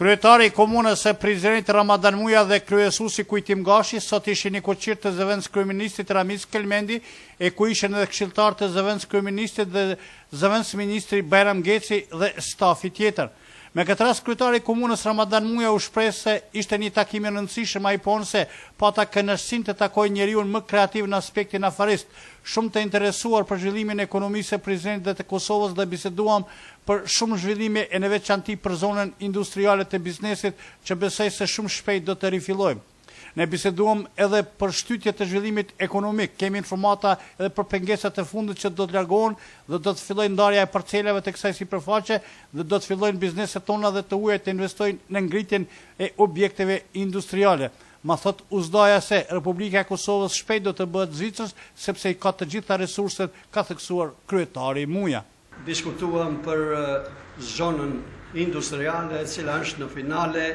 Kryetari i komunës së Prizrenit Ramadan Muja dhe kryesuesi Kujtim Gashi sot ishin i koqirë të zëvendës kryeministit Ramiz Kelmendi e ku ishin edhe këshilltar të zëvendës kryeministit dhe zëvendës ministri Bajram Geci dhe stafi tjetër. Me këtë rast kryetari i komunës Ramadan Muja u shpreh se ishte një takim i rëndësishëm, ai ponë se pata kënaqësinë të takoj njeriu më kreativ në aspektin afarist, shumë të interesuar për zhvillimin e ekonomisë së Prizrenit dhe të Kosovës dhe biseduam për shumë zhvillime e në veçanti për zonën industriale të biznesit që besoj se shumë shpejt do të rifillojmë. Ne biseduam edhe për shtytje të zhvillimit ekonomik, kemi informata edhe për pengesat e fundit që do të largohen dhe do të fillojnë ndarja e parcelave të kësaj sipërfaqe dhe do të fillojnë bizneset tona dhe të huaja të investojnë në ngritjen e objekteve industriale. Ma thot uzdaja se Republika e Kosovës shpejt do të bëhet Zvicër sepse i ka të gjitha resurset, ka theksuar kryetari Muja. Diskutuam për zonën industriale, cila është në finale,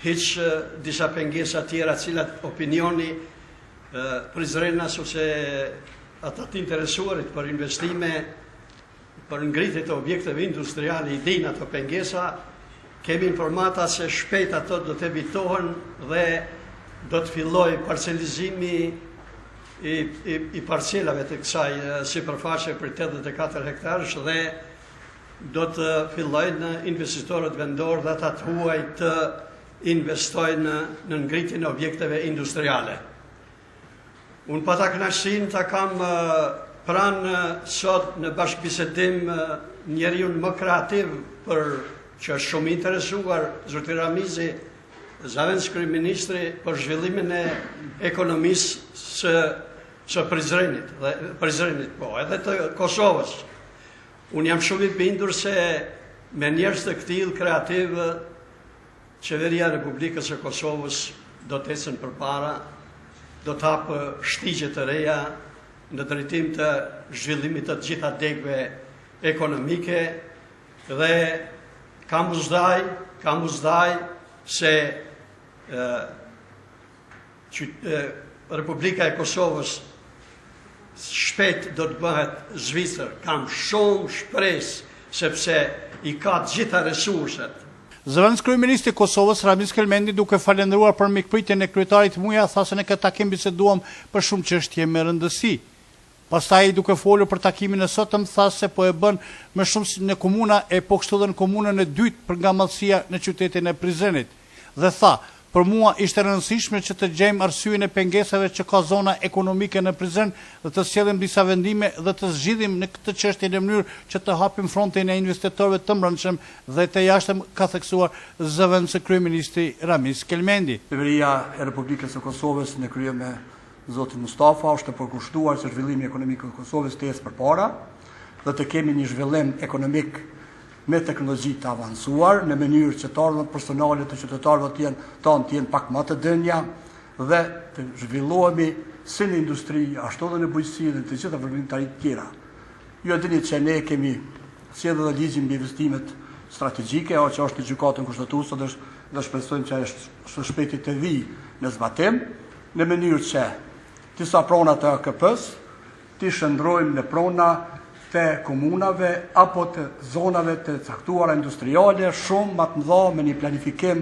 hiq disa pengesa tjera cilat opinioni Prizrenas ose ata të interesuarit për investime, për ngritje të objekteve industriale i dinë ato pengesa, kemi informata se shpejt ato do të evitohen dhe do të filloj parcelizimi i parcelave të kësaj sipërfaqe për 84 hektarësh dhe do të fillojnë investitorët vendor dhe ata të huaj të investojnë në ngritjen e objekteve industriale. Unë pata kënaqësinë ta kam pranë sot në bashkëbisedim njeriu më kreativ që është shumë interesuar, zoti Ramizi, zëvendës kryeministri, për zhvillimin e ekonomisë së Prizrenit, po, edhe të Kosovës. Unë jam shumë i bindur se me njerëz të këtill kreativ Qeveria e Republikës së Kosovës do të ecën përpara, do të hapë shtigje të reja në drejtim të zhvillimit të gjitha degëve ekonomike dhe kam uzdaj se Republika e Kosovës shpejt do të bëhet Zvicër. Kam shumë shpresë sepse i ka të gjitha resurset. Zëvendës kryeministri i Kosovës Ramiz Kelmendi, duke falendëruar për mikpritjen e kryetarit Muja, tha se në këtë takim biseduam për shumë çështje me rëndësi. Pastaj duke folur për takimin e sotëm tha se po e bën më shumë në komuna e po kështu edhe në komunën e dytë për ngamallësia në qytetin e Prizrenit. Dhe tha, për mua ishte rëndësishme që të gjejmë arsyeën e pengesave që ka zona ekonomike në Prizren dhe të sjellim disa vendime dhe të zgjidhim në këtë çështje në mënyrë që të hapim frontin e investitorëve të brendshëm dhe të jashtëm, ka theksuar zëvendësi kryeministri Ramiz Kelmendi. Qeveria e Republikës së Kosovës në krye me zotin Mustafa është të përkushtuar se zhvillimi ekonomik i Kosovës të ecë përpara dhe të kemi një zhvillim ekonomik me teknologji të avancuar, në mënyrë që të ardhmet personale të qytetarëve të jenë pak më të dënja dhe të zhvillohemi si në industri, ashtu edhe në bujqësi dhe të gjitha vërdimtarit tjera. Ju e dini që ne kemi sjellë dhe ligjin mbi investimet strategjike, që është në gjykatën kushtetuese dhe shpresojmë që së shpejti të vijë në zbatim, në mënyrë që disa prona të AKP-s të shndrojmë në prona të komunave apo të zonave të caktuara industriale shumë më të mëdha me një planifikim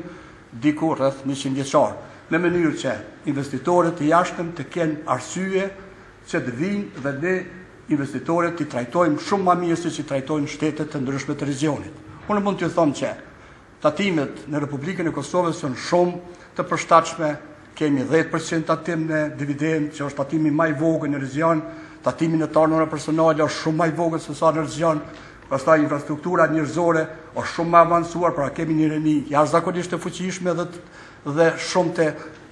diku rreth 100 vjeçar, në mënyrë që investitorët të jashtëm të kenë arsye që të vinë dhe ne investitorët të trajtojmë shumë më mirë se që trajtojnë shtetet të ndryshme të regionit. Unë mund t'ju them që tatimet në Republikën e Kosovës janë shumë të përshtatshme, kemi 10% tatim në dividend, që është tatimi më i vogël në region. Tatimi në të ardhmëra personale është shumë më i vogël se sa në region, pastaj infrastruktura njerëzore është shumë më avancuar, pra kemi një reni jashtëzakonisht të fuqishme dhe shumë të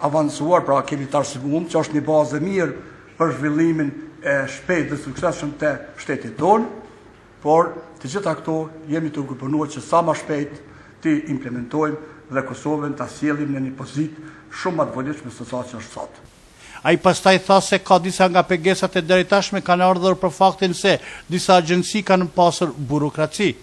avancuar, pra kemi të arsimum që është një bazë e mirë për zhvillimin e shpejt dhe suksesshëm të shtetit tonë, por të gjitha këto jemi të përpunuar që sa më shpejt të implementojmë dhe Kosovën ta sjellim në një pozitë shumë më të volitshme se sa që është sot. Ai pastaj tha se ka disa nga pengesat e deri tashme kanë ardhur për faktin se disa agjenci kanë pasur burokraci.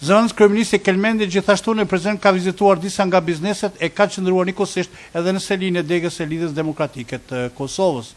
Zëvendës kryeministri Kelmendi gjithashtu në Prizren ka vizituar disa nga bizneset e ka qëndruar nikosisht edhe në selinë e degës së Lidhjes Demokratike të Kosovës.